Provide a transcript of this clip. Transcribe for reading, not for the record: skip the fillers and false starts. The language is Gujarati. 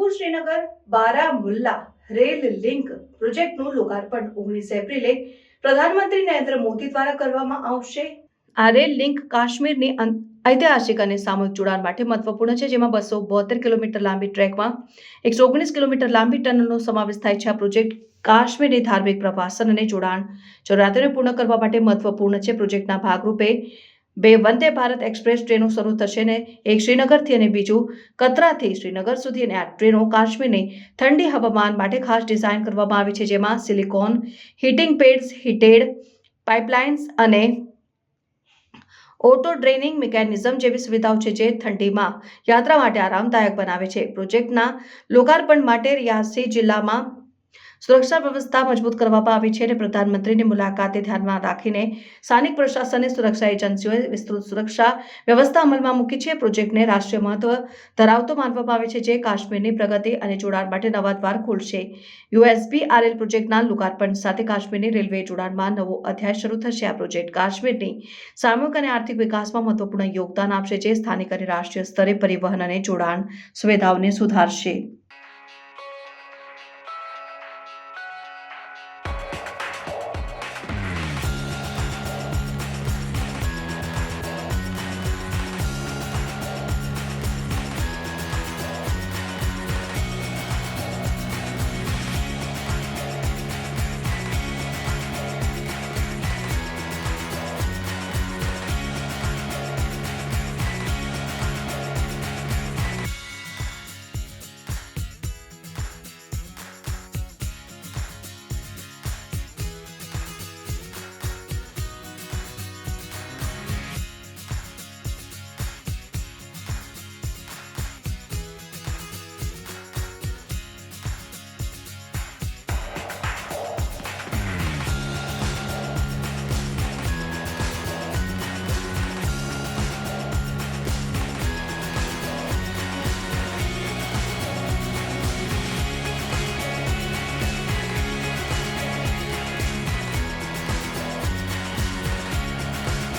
જમ્મુ શ્રીનગર બારામુલ્લા રેલ લિંક પ્રોજેક્ટનું લોકાર્પણ 19 એપ્રિલે પ્રધાનમંત્રી નરેન્દ્ર મોદી દ્વારા કરવામાં આવશે। આ રેલ લિંક કાશ્મીરની ઐતિહાસિક અને સામૂહિક જોડાણ માટે મહત્વપૂર્ણ છે, જેમાં 272 કિલોમીટર લાંબી ટ્રેકમાં 119 કિલોમીટર લાંબી ટનલનો સમાવેશ થાય છે। આ પ્રોજેક્ટ કાશ્મીરની ધાર્મિક પ્રવાસન અને જોડાણ જરૂરિયાતોને પૂર્ણ કરવા માટે મહત્વપૂર્ણ છે। પ્રોજેક્ટના ભાગરૂપે 2 વંદે ભારત એક્સપ્રેસ ટ્રેનો શરૂ થશે અને એક શ્રીનગરથી અને બીજું કતરાથી શ્રીનગર સુધી, અને આ ટ્રેનો કાશ્મીરની ઠંડી હવામાન માટે ખાસ ડિઝાઇન કરવામાં આવી છે, જેમાં silicon heating pads, heated pipelines અને ઓટો ડ્રેનિંગ મિકેનિઝમ જેવી સુવિધાઓ છે, જે ઠંડીમાં યાત્રા માટે આરામદાયક બનાવે છે। પ્રોજેક્ટના લોકાર્પણ માટે રિયાસી જિલ્લામાં સુરક્ષા વ્યવસ્થા મજબૂત કરવામાં આવી છે અને પ્રધાનમંત્રીની મુલાકાતે ધ્યાનમાં રાખીને સ્થાનિક પ્રશાસનની સુરક્ષા એજન્સીઓએ વિસ્તૃત સુરક્ષા વ્યવસ્થા અમલમાં મૂકી છે। પ્રોજેક્ટને રાષ્ટ્રીય મહત્વ ધરાવતો માનવામાં આવે છે, જે કાશ્મીરની પ્રગતિ અને જોડાણ માટે નવા દ્વાર ખોલશે। USBRL પ્રોજેક્ટના લોકાર્પણ સાથે કાશ્મીરની રેલવે જોડાણમાં નવો અધ્યાય શરૂ થશે। આ પ્રોજેક્ટ કાશ્મીરની સામૂહિક અને આર્થિક વિકાસમાં મહત્વપૂર્ણ યોગદાન આપશે, જે સ્થાનિક અને રાષ્ટ્રીય સ્તરે પરિવહન અને જોડાણ સુવિધાઓને સુધારશે।